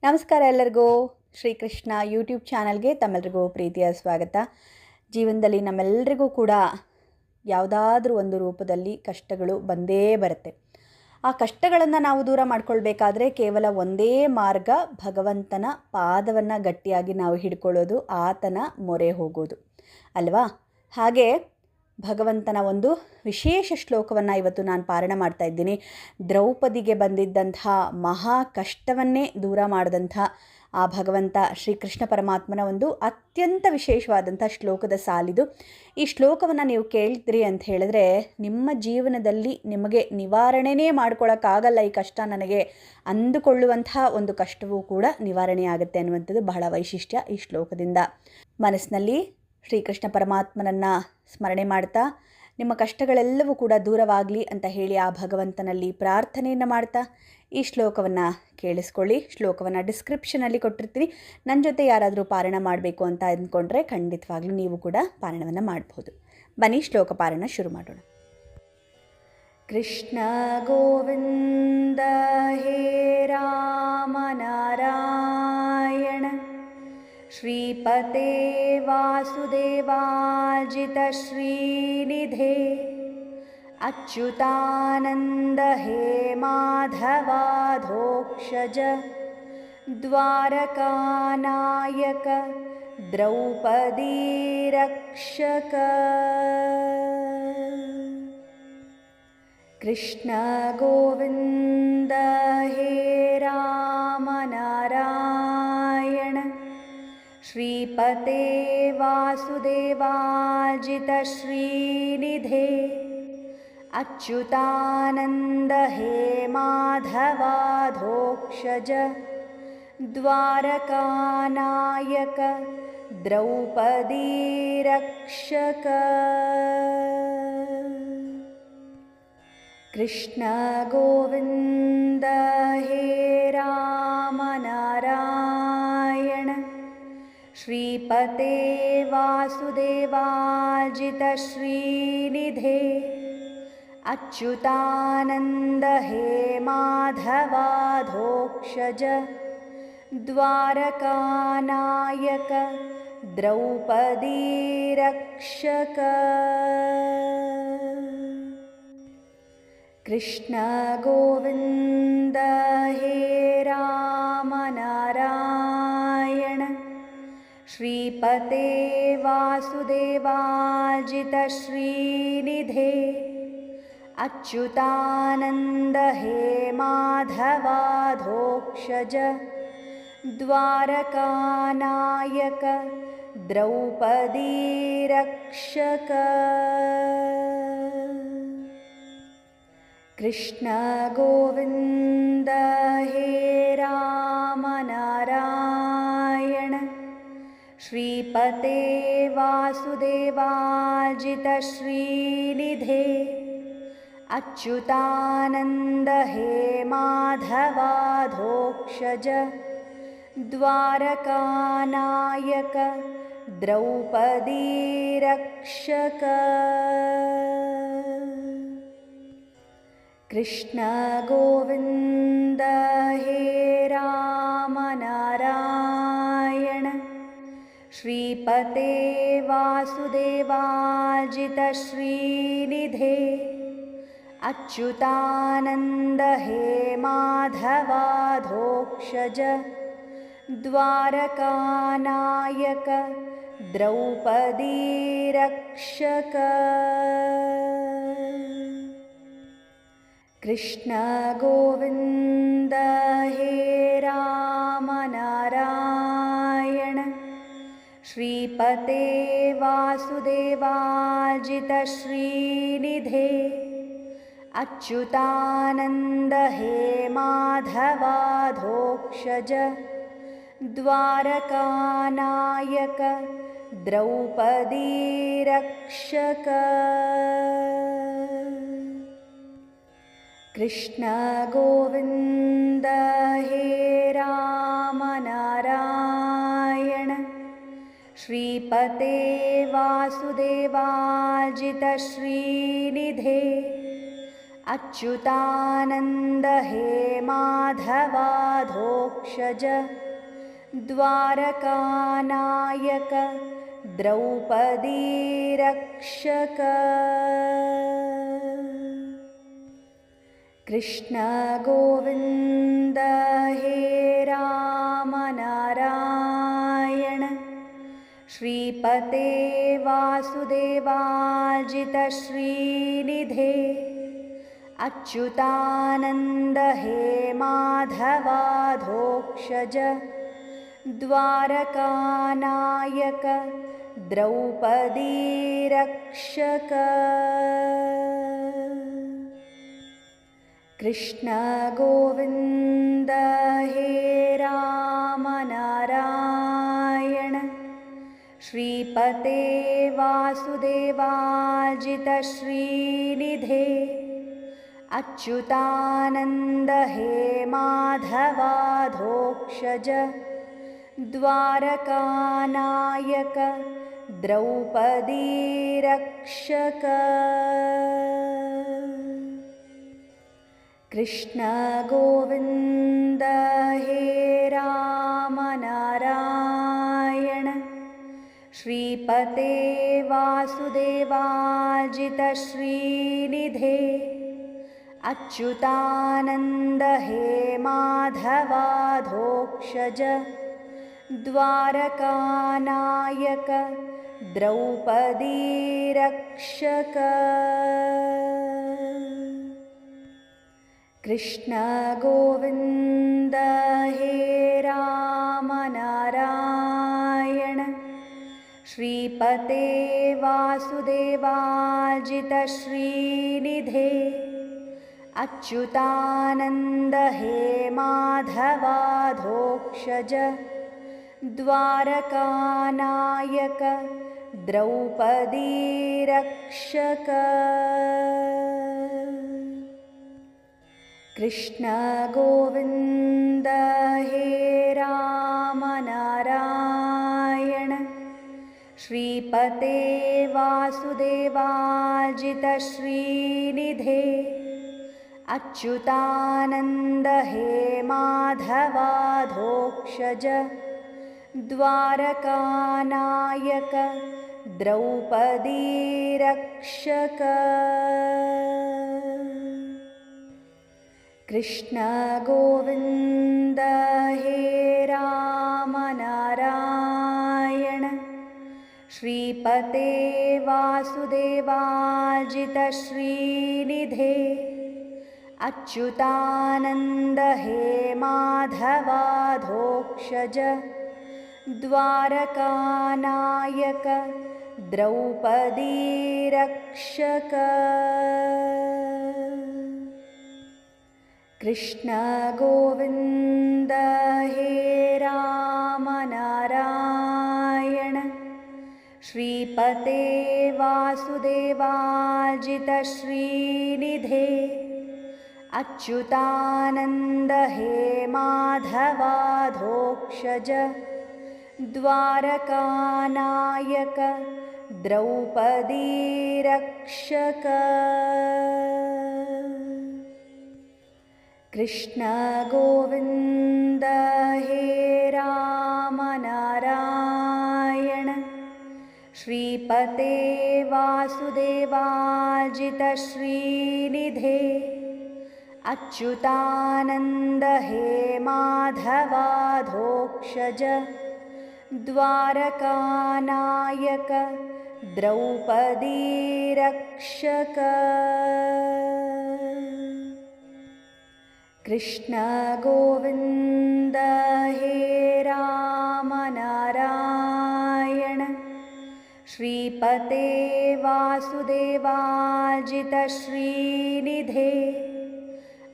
ನಮಸ್ಕಾರ ಎಲ್ಲರಿಗೂ. ಶ್ರೀಕೃಷ್ಣ ಯೂಟ್ಯೂಬ್ ಚಾನಲ್ಗೆ ತಮ್ಮೆಲ್ಲರಿಗೂ ಪ್ರೀತಿಯ ಸ್ವಾಗತ. ಜೀವನದಲ್ಲಿ ನಮ್ಮೆಲ್ಲರಿಗೂ ಕೂಡ ಯಾವುದಾದ್ರೂ ಒಂದು ರೂಪದಲ್ಲಿ ಕಷ್ಟಗಳು ಬಂದೇ ಬರುತ್ತೆ. ಆ ಕಷ್ಟಗಳನ್ನು ನಾವು ದೂರ ಮಾಡ್ಕೊಳ್ಬೇಕಾದ್ರೆ ಕೇವಲ ಒಂದೇ ಮಾರ್ಗ, ಭಗವಂತನ ಪಾದವನ್ನು ಗಟ್ಟಿಯಾಗಿ ನಾವು ಹಿಡ್ಕೊಳ್ಳೋದು, ಆತನ ಮೊರೆ ಹೋಗೋದು ಅಲ್ವಾ. ಹಾಗೆ ಭಗವಂತನ ಒಂದು ವಿಶೇಷ ಶ್ಲೋಕವನ್ನು ಇವತ್ತು ನಾನು ಪಾರಾಯಣ ಮಾಡ್ತಾ ಇದ್ದೀನಿ. ದ್ರೌಪದಿಗೆ ಬಂದಿದ್ದಂಥ ಮಹಾ ಕಷ್ಟವನ್ನೇ ದೂರ ಮಾಡಿದಂಥ ಆ ಭಗವಂತ ಶ್ರೀಕೃಷ್ಣ ಪರಮಾತ್ಮನ ಒಂದು ಅತ್ಯಂತ ವಿಶೇಷವಾದಂಥ ಶ್ಲೋಕದ ಸಾಲಿದು. ಈ ಶ್ಲೋಕವನ್ನು ನೀವು ಕೇಳಿದ್ರಿ ಅಂತ ಹೇಳಿದ್ರೆ ನಿಮ್ಮ ಜೀವನದಲ್ಲಿ ನಿಮಗೆ ನಿವಾರಣೆನೇ ಮಾಡ್ಕೊಳ್ಳೋಕ್ಕಾಗಲ್ಲ ಈ ಕಷ್ಟ ನನಗೆ ಅಂದುಕೊಳ್ಳುವಂಥ ಒಂದು ಕಷ್ಟವೂ ಕೂಡ ನಿವಾರಣೆ ಆಗುತ್ತೆ ಅನ್ನುವಂಥದ್ದು ಬಹಳ ವೈಶಿಷ್ಟ್ಯ ಈ ಶ್ಲೋಕದಿಂದ. ಮನಸ್ಸಿನಲ್ಲಿ ಶ್ರೀಕೃಷ್ಣ ಪರಮಾತ್ಮನನ್ನು ಸ್ಮರಣೆ ಮಾಡ್ತಾ ನಿಮ್ಮ ಕಷ್ಟಗಳೆಲ್ಲವೂ ಕೂಡ ದೂರವಾಗಲಿ ಅಂತ ಹೇಳಿ ಆ ಭಗವಂತನಲ್ಲಿ ಪ್ರಾರ್ಥನೆಯನ್ನು ಮಾಡ್ತಾ ಈ ಶ್ಲೋಕವನ್ನು ಕೇಳಿಸ್ಕೊಳ್ಳಿ. ಶ್ಲೋಕವನ್ನು ಡಿಸ್ಕ್ರಿಪ್ಷನಲ್ಲಿ ಕೊಟ್ಟಿರ್ತೀನಿ. ನನ್ನ ಜೊತೆ ಯಾರಾದರೂ ಪಾರಾಯಣ ಮಾಡಬೇಕು ಅಂತ ಅಂದ್ಕೊಂಡ್ರೆ ಖಂಡಿತವಾಗ್ಲೂ ನೀವು ಕೂಡ ಪಾರಾಯಣವನ್ನು ಮಾಡ್ಬೋದು. ಬನ್ನಿ ಶ್ಲೋಕ ಪಾರಾಯಣ ಶುರು ಮಾಡೋಣ. ಕೃಷ್ಣ ಗೋವಿಂದ ಹೇ ರಾಮ ನಾರಾಯಣ ಶ್ರೀಪತೆ ವಾಸುದೇವಾಜಿತ ಶ್ರೀನಿಧೇ ಅಚ್ಯುತಾನಂದ ಹೇ ಮಾಧವಾಧೋಕ್ಷಜ ದ್ವಾರಕಾನಾಯಕ ದ್ರೌಪದೀ ರಕ್ಷಕ. ಕೃಷ್ಣ ಗೋವಿಂದ ಹೇ ರಾಮ ನಾರಾಯಣ ಶ್ರೀಪತೆ ವಾಸುದೇವಾಜಿತ ಶ್ರೀನಿಧೇ ಅಚ್ಯುತಾನಂದ ಹೇ ಮಾಧವಾಧೋಕ್ಷಜ ದ್ವಾರಕಾನಾಯಕ ದ್ರೌಪದೀ ರಕ್ಷಕ. ಕೃಷ್ಣ ಗೋವಿಂದ ಹೇ ರಾಮ ನಾರಾಯಣ ಶ್ರೀಪತೆ ವಾಸುದೇವಾಜಿತ ಶ್ರೀನಿಧೇ ಅಚ್ಯುತಾನಂದ ಹೇ ಮಾಧವಾಧೋಕ್ಷಜ ದ್ವಾರಕಾನಾಯಕ ದ್ರೌಪದೀ ರಕ್ಷಕ. ಕೃಷ್ಣ ಗೋವಿಂದ ಹೇ ರಾಮ ನಾರಾಯಣ ಶ್ರೀಪತೆ ವಾಸುದೇವಾಜಿತ ಶ್ರೀನಿಧೇ ಅಚ್ಯುತಾನಂದ ಹೇ ಮಾಧವಾಧೋಕ್ಷಜ ದ್ವಾರಕಾನಾಯಕ ದ್ರೌಪದೀ ರಕ್ಷಕ. ಕೃಷ್ಣ ಗೋವಿಂದ ಹೇ ರಾಮ ನಾರಾಯಣ ಶ್ರೀಪತೆ ವಾಸುದೇವಾಜಿತ ಶ್ರೀನಿಧೇ ಅಚ್ಯುತಾನಂದ ಹೇ ಮಾಧವಾಧೋಕ್ಷಜ ದ್ವಾರಕಾನಾಯಕ ದ್ರೌಪದೀ ರಕ್ಷಕ. ಕೃಷ್ಣ ಗೋವಿಂದ ಹೇ ರಾಮ ನಾರಾಯಣ ಶ್ರೀಪತೆ ವಾಸುದೇವಾಜಿತ ಶ್ರೀನಿಧೇ ಅಚ್ಯುತಾನಂದ ಹೇ ಮಾಧವಾಧೋಕ್ಷಜ ದ್ವಾರಕಾನಾಯಕ ದ್ರೌಪದೀ ರಕ್ಷಕ. ಕೃಷ್ಣ ಗೋವಿಂದ ಹೇ ರಾಮ ನಾರಾಯಣ ಶ್ರೀಪತೆ ವಾಸುದೇವಾಜಿತ ಶ್ರೀನಿಧೇ ಅಚ್ಯುತಾನಂದ ಹೇ ಮಾಧವಾಧೋಕ್ಷಜ ದ್ವಾರಕಾನಾಯಕ ದ್ರೌಪದೀ ರಕ್ಷಕ. ಕೃಷ್ಣ ಗೋವಿಂದ ಹೇ ರಾಮ ನಾರಾಯಣ ಶ್ರೀಪತೆ ವಾಸುದೇವಾಜಿತ ಶ್ರೀನಿಧೇ अच्युतानन्द हे माधवाधोक्षज द्वारकानायक द्रौपदी रक्षक कृष्ण गोविन्द हे राम नारायण श्रीपते वासुदेवाजित श्रीनिधे अच्युतानन्द हे माधवाधोक्षज द्वारकानायक द्रौपदी रक्षक कृष्ण गोविन्द हे राम नारायण श्रीपते वासुदेवाजित श्रीनिधे अच्युतानन्द हे माधवाधोक्षज द्वारकानायक द्रौपदी रक्षक कृष्ण गोविन्द हे राम नारायण श्रीपते वासुदेवाजित श्रीनिधे अच्युतानन्द हे माधवाधोक्षज द्वारकानायक द्रौपदी रक्षक कृष्ण गोविन्द हे राम नारायण श्रीपते वासुदेवाजित श्रीनिधे अच्युतानन्द हे माधवाधोक्षज द्वारकानायक द्रौपदी रक्षक कृष्ण गोविन्द हे राम नारायण श्रीपते वासुदेवाजित श्रीनिधे अच्युतानन्द हे माधवाधोक्षज द्वारकानायक द्रौपदी रक्षक कृष्ण गोविन्द हे राम नारायण श्रीपते वासुदेवाजित श्रीनिधे अच्युतानन्द हे माधवाधोक्षज द्वारकानायक द्रौपदी रक्षक कृष्ण गोविन्द हे राम नारायण श्रीपते वासुदेवाजित श्रीनिधे अच्युतानन्द हे माधवाधोक्षज द्वारकानायक द्रौपदी रक्षक कृष्ण गोविन्द हे राम नारायण श्रीपते वासुदेवाजित श्रीनिधे अच्युतानन्द हे माधवाधोक्षज द्वारकानायक द्रौपदी रक्षक कृष्ण गोविन्द हे राम नारायण श्रीपते वासुदेवाजित श्रीनिधे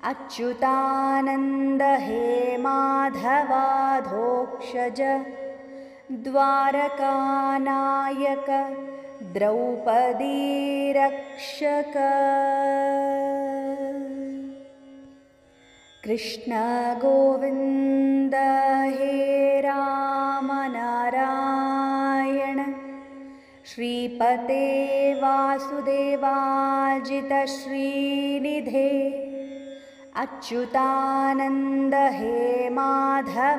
अच्युतानन्द हे माधवाधोक्षज द्वारकानायक द्रौपदी रक्षक कृष्ण गोविन्द हे राम नारायण श्री श्रीपते वासुदेवाजितश्रीनिधे अच्युतानन्द हे माधवाधोक्षज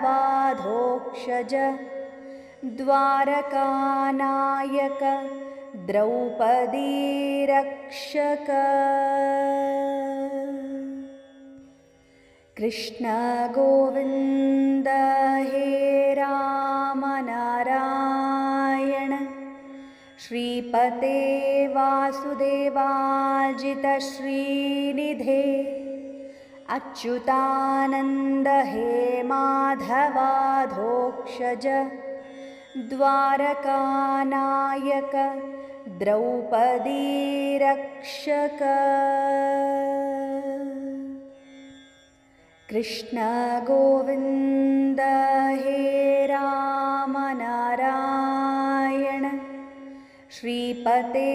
द्वारकानायक द्रौपदी रक्षक कृष्ण गोविन्द हे राम नारायण श्रीपते वासुदेवाजितश्रीनिधे अच्युतानन्द हे माधवाधोक्षज द्वारकानायक द्रौपदी रक्षक कृष्ण गोविन्द हे राम नारायण श्रीपते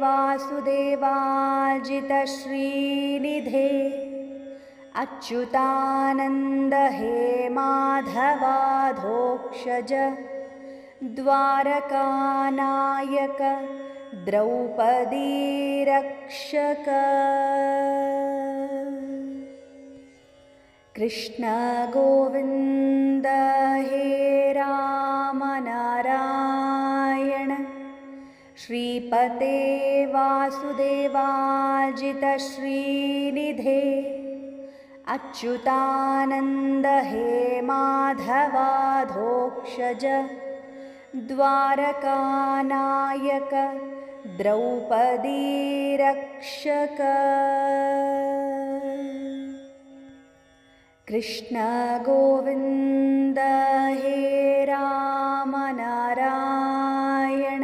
वासुदेवाजितश्रीनिधे अच्युतानन्द हे माधवाधोक्षज द्वारकानायक द्रौपदी रक्षक कृष्ण गोविन्द हे राम नारायण श्रीपते वासुदेवाजितश्रीनिधे अच्युतानन्द हे माधवाधोक्षज द्वारकानायक द्रौपदी रक्षक कृष्ण गोविन्द हे राम नारायण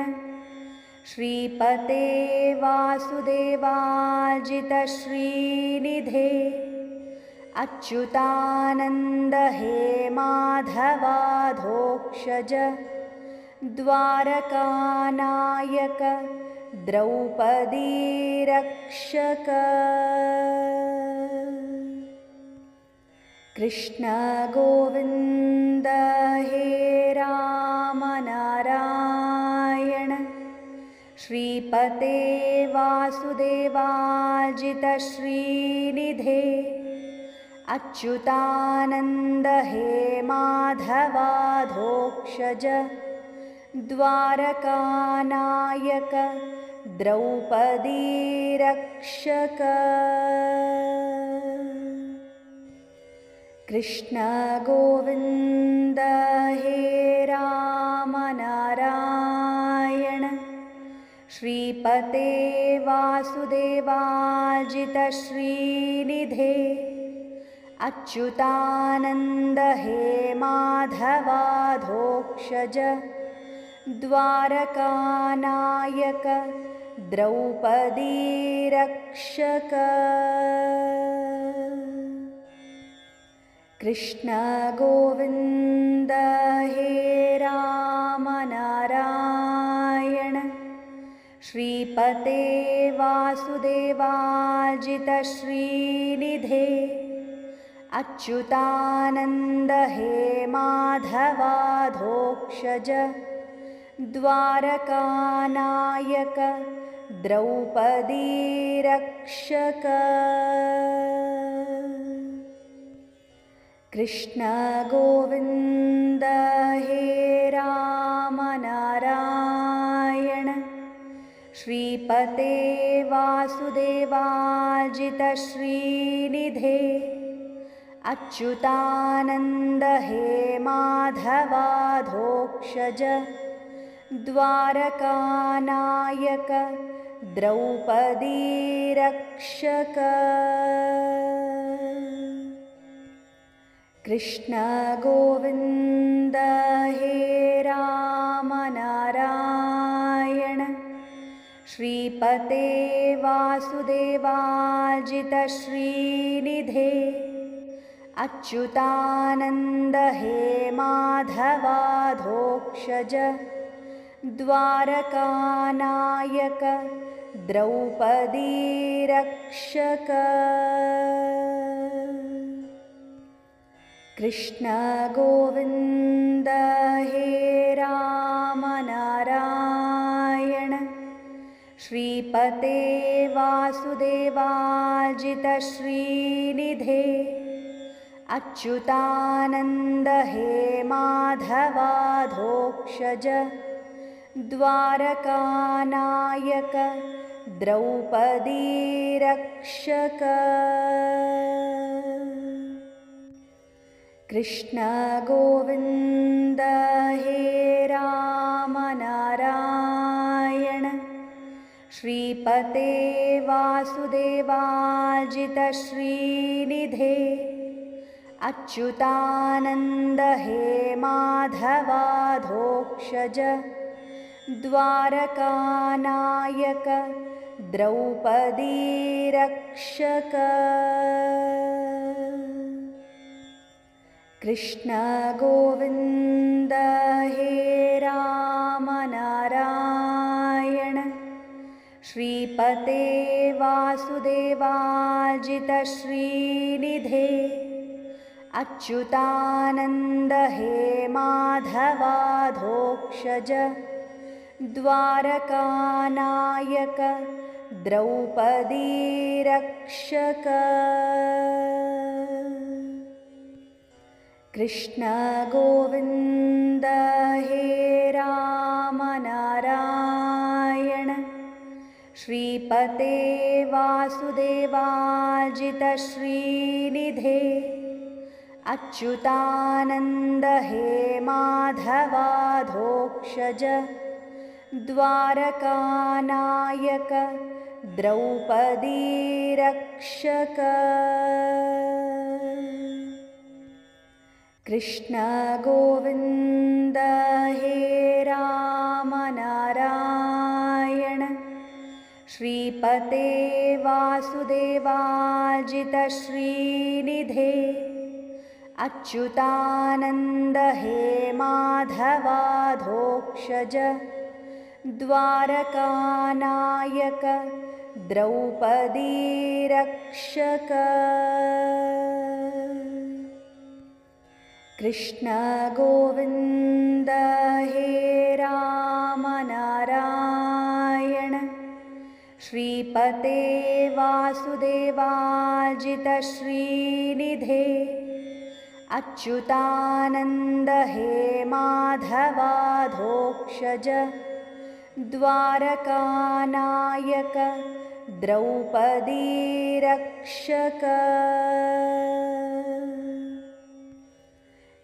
श्रीपते वासुदेवाजितश्रीनिधे अच्युतानन्द हे माधवाधोक्षज द्वारकानायक द्रौपदी रक्षक कृष्ण गोविन्द हे राम नारायण श्रीपते वासुदेवाजितश्रीनिधे अच्युतानन्द हे माधवाधोक्षज द्वारकानायक द्रौपदी रक्षक कृष्ण गोविन्द हे राम नारायण श्रीपते वासुदेवाजितश्रीनिधे अच्युतानन्द हे माधवाधोक्षज द्वारकानायक द्रौपदी रक्षक कृष्ण गोविन्द हे राम नारायण श्रीपते वासुदेवाजितश्रीनिधे अच्युतानन्द हे माधवाधोक्षज द्वारकानायक द्रौपदी रक्षक कृष्ण गोविन्द हे राम नारायण श्रीपते वासुदेवाजितश्रीनिधे अच्युतानन्द हे माधवाधोक्षज द्वारकानायक द्रौपदी रक्षक कृष्ण गोविन्द हे राम नारायण श्रीपते वासुदेवाजितश्रीनिधे अच्युतानन्द हे माधवाधोक्षज द्वारकानायक द्रौपदी रक्षक कृष्ण गोविन्द हे राम नारायण श्रीपते वासुदेवाजितश्रीनिधे अच्युतानन्द हे माधवाधोक्षज द्वारकानायक द्रौपदी रक्षक कृष्ण गोविन्द हे राम नारायण श्रीपते वासुदेवाजितश्रीनिधे अच्युतानन्द हे माधवाधोक्षज द्वारकानायक द्रौपदी रक्षक कृष्ण गोविन्द हे राम नारायण श्रीपते वासुदेवाजितश्रीनिधे अच्युतानन्द हे माधवाधोक्षज द्वारकानायक द्रौपदी रक्षक कृष्ण गोविन्द हे राम नारायण श्रीपते वासुदेवाजितश्रीनिधे अच्युतानन्द हे माधवाधोक्षज द्वारकानायक द्रौपदी रक्षक कृष्ण गोविन्द हे राम नारायण श्रीपते वासुदेवाजितश्रीनिधे अच्युतानन्द हे माधवाधोक्षज द्वारकानायक द्रौपदी रक्षक कृष्ण गोविन्द हे राम नारायण श्रीपते वासुदेवाजितश्रीनिधे अच्युतानन्द हे माधवाधोक्षज द्वारकानायक द्रौपदी रक्षक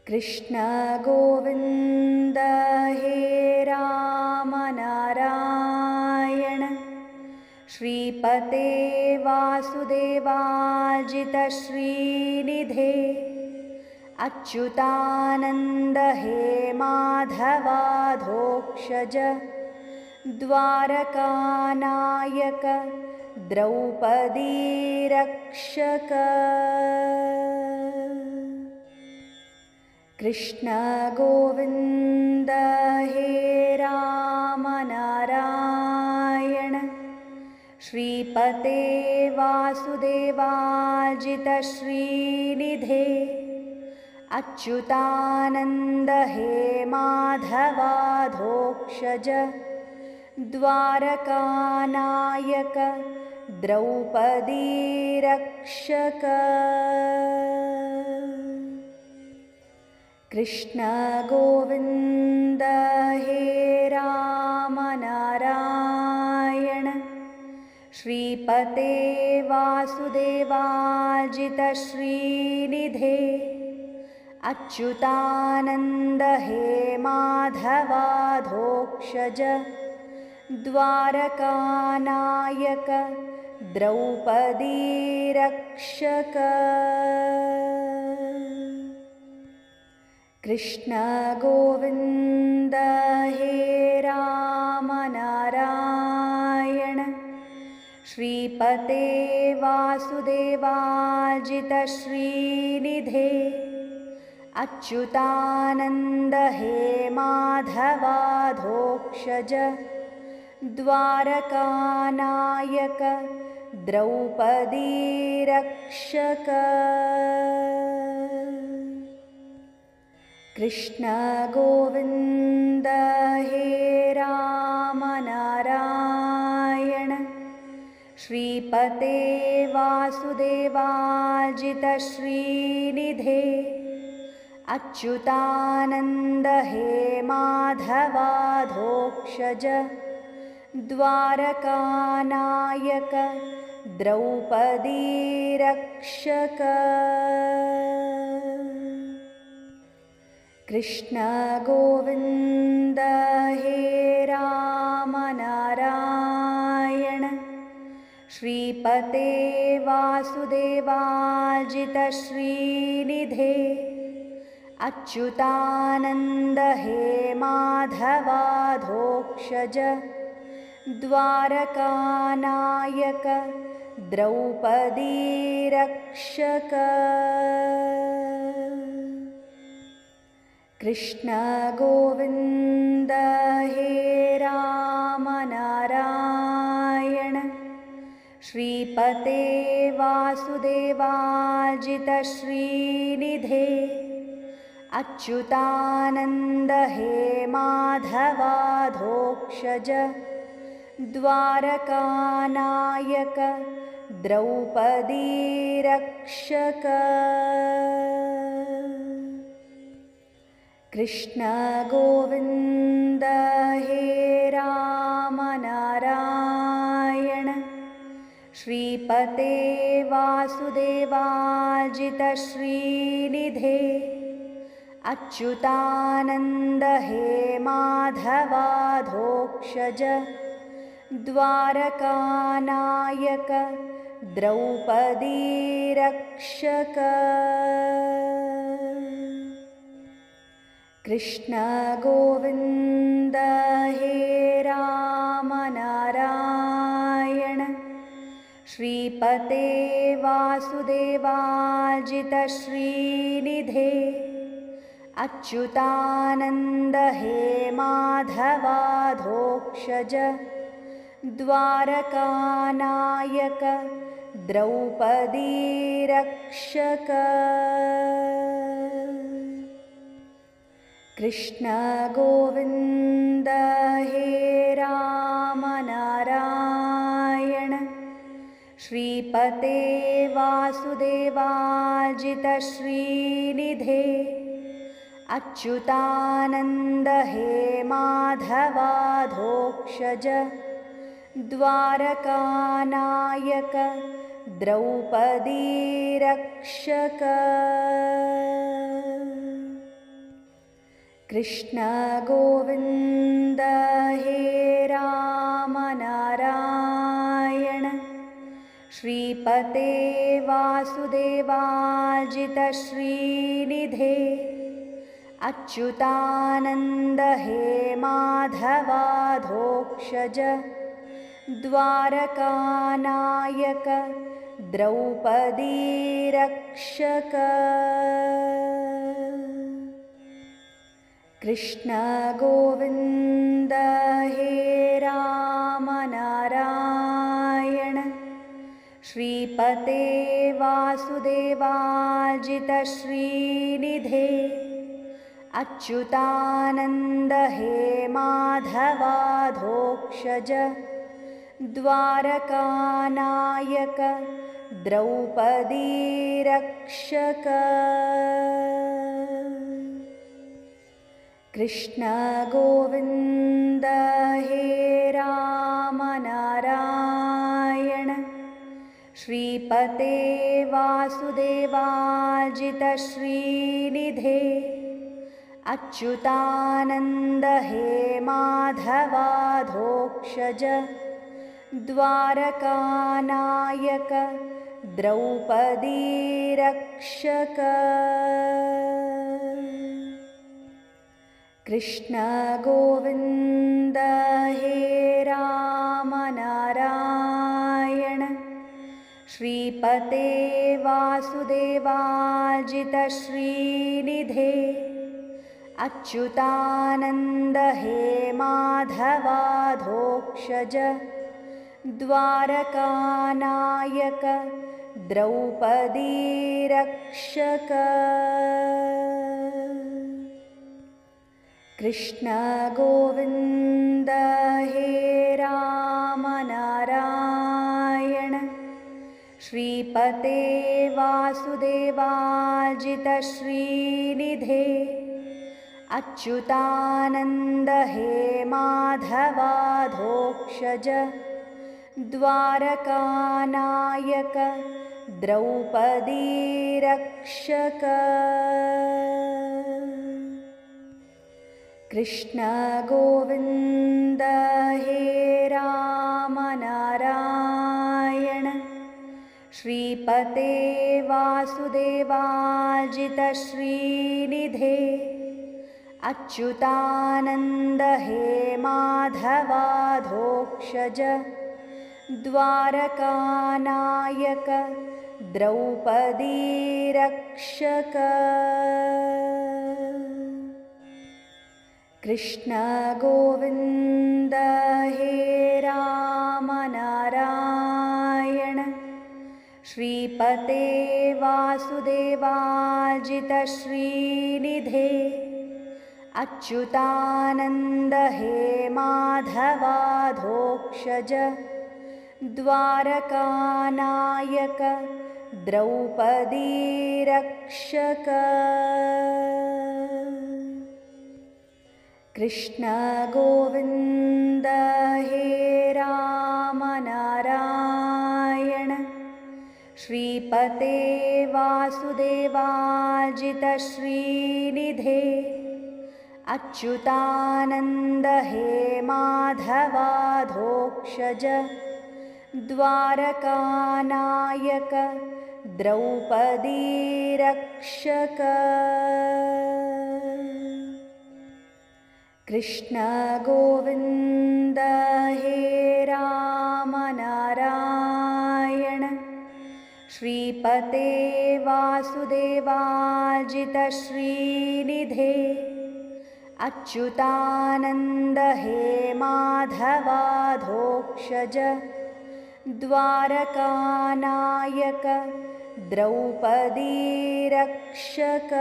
कृष्ण गोविन्द हे राम नारायण श्रीपते वासुदेवाजितश्रीनिधे अच्युतानन्द हे माधवाधोक्षज द्वारकानायक द्रौपदी रक्षक कृष्ण गोविन्द हे राम नारायण श्रीपते वासुदेवाजितश्रीनिधे अच्युतानन्द हे माधवाधोक्षज द्वारकानायक द्रौपदी रक्षक कृष्ण गोविन्द हे राम नारायण श्रीपते वासुदेवाजितश्रीनिधे अच्युतानन्द हे माधवाधोक्षज द्वारकानायक द्रौपदी रक्षक कृष्ण गोविन्द हे राम नारायण श्रीपते वासुदेवाजितश्रीनिधे अच्युतानन्द हे माधवाधोक्षज द्वारकानायक द्रौपदी रक्षक कृष्ण गोविन्द हे राम नारायण श्रीपते वासुदेवाजितश्रीनिधे अच्युतानन्द हे माधवाधोक्षज द्वारकानायक द्रौपदी रक्षक कृष्ण गोविन्द हे राम नारायण श्रीपते वासुदेवाजितश्रीनिधे अच्युतानन्द हे माधवाधोक्षज द्वारकानायक द्रौपदी रक्षक कृष्ण गोविन्द हे राम नारायण श्रीपते वासुदेवाजितश्रीनिधे अच्युतानन्द हे माधवाधोक्षज द्वारकानायक द्रौपदी रक्षक कृष्ण गोविन्द हे राम नारायण श्रीपते वासुदेवाजितश्रीनिधे अच्युतानन्द हे माधवाधोक्षज द्वारकानायक द्रौपदी रक्षक कृष्ण गोविन्द हे राम नारायण श्रीपते वासुदेवाजितश्रीनिधे अच्युतानन्द हे माधवाधोक्षज द्वारकानायक द्रौपदी रक्षक कृष्ण गोविन्द हे राम नारायण श्रीपते वासुदेवाजितश्रीनिधे अच्युतानन्द हे माधवाधोक्षज द्वारकानायक द्रौपदी रक्षक कृष्ण गोविन्द हे राम नारायण श्रीपते वासुदेवाजितश्रीनिधे अच्युतानन्द हे माधवाधोक्षज द्वारकानायक द्रौपदी रक्षक कृष्ण गोविन्द हे राम नारायण श्रीपते वासुदेवाजितश्रीनिधे अच्युतानन्द हे माधवाधोक्षज द्वारकानायक द्रौपदी रक्षक कृष्ण गोविन्द हे राम नारायण श्रीपते वासुदेवाजितश्रीनिधे अच्युतानन्द हे माधवाधोक्षज द्वारकानायक द्रौपदी रक्षक कृष्ण गोविन्द हे राम नारायण श्रीपते वासुदेवाजितश्रीनिधे अच्युतानन्द हे माधवाधोक्षज द्वारकानायक द्रौपदी रक्षक कृष्ण गोविन्द हे राम नारायण श्रीपते वासुदेवाजितश्रीनिधे अच्युतानन्द हे माधवाधोक्षज द्वारकानायक द्रौपदी रक्षक कृष्ण गोविन्द हे राम नारायण श्रीपते वासुदेवाजितश्रीनिधे अच्युतानन्द हे माधवाधोक्षज द्वारकानायक द्रौपदी रक्षक कृष्ण गोविन्द हे राम नारायण श्रीपते वासुदेवाजितश्रीनिधे अच्युतानन्द हे माधवाधोक्षज द्वारकानायक द्रौपदी रक्षक कृष्ण गोविन्द हे राम नारायण श्रीपते वासुदेवाजितश्रीनिधे अच्युतानन्द हे माधवाधोक्षज द्वारकानायक द्रौपदी रक्षक कृष्ण गोविन्द हे राम नारायण श्रीपते वासुदेवाजितश्रीनिधे अच्युतानन्द हे माधवाधोक्षज द्वारकानायक द्रौपदी रक्षक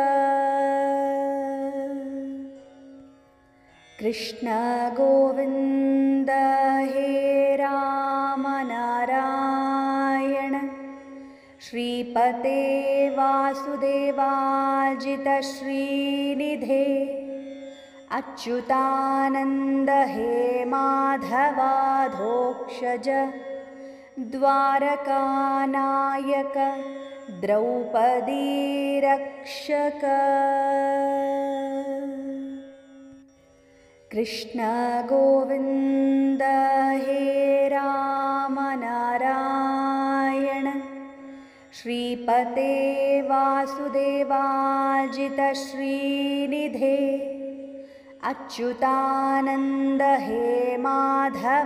कृष्ण गोविन्द हे राम नारायण श्रीपते वासुदेवाजितश्रीनिधे अच्युतानन्द हे माधवाधोक्षज द्वारकानायक द्रौपदी रक्षक कृष्ण गोविन्द हे राम नारायण श्रीपते वासुदेवाजितश्रीनिधे अच्युतानन्द हे माधवाधोक्षज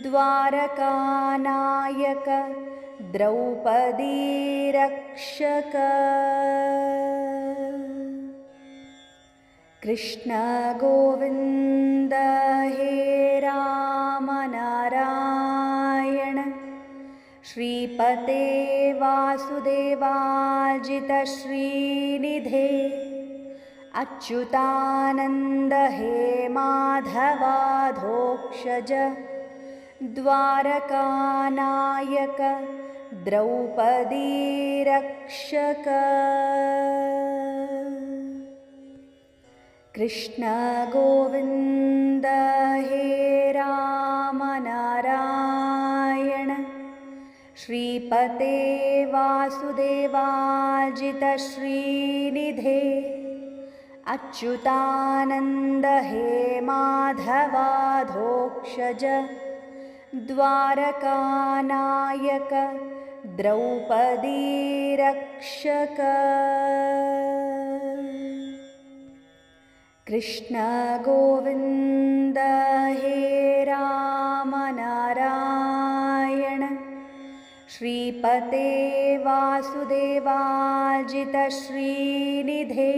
द्वारकानायक द्रौपदी रक्षक कृष्ण गोविन्द हे राम नारायण श्रीपते वासुदेवाजितश्रीनिधे अच्युतानन्द हे माधवाधोक्षज द्वारकानायक द्रौपदी रक्षक कृष्ण गोविन्द हे राम नारायण श्रीपते वासुदेवाजितश्रीनिधे अच्युतानन्द हे माधवाधोक्षज द्वारकानायक द्रौपदी रक्षक कृष्ण गोविन्द हे राम नारायण श्रीपते वासुदेवाजितश्रीनिधे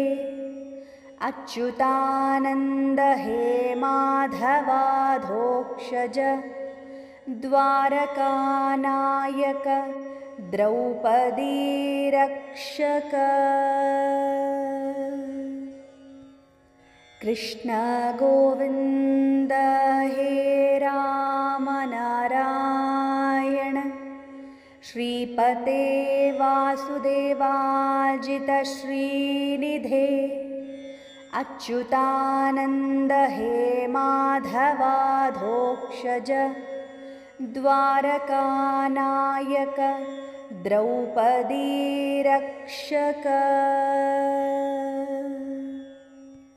अच्युतानन्द हे माधवाधोक्षज द्वारकानायक द्रौपदी रक्षक कृष्ण गोविन्द हे राम नारायण श्रीपते वासुदेवाजितश्रीनिधे अच्युतानन्द हे माधवाधोक्षज द्वारकानायक द्रौपदी रक्षक।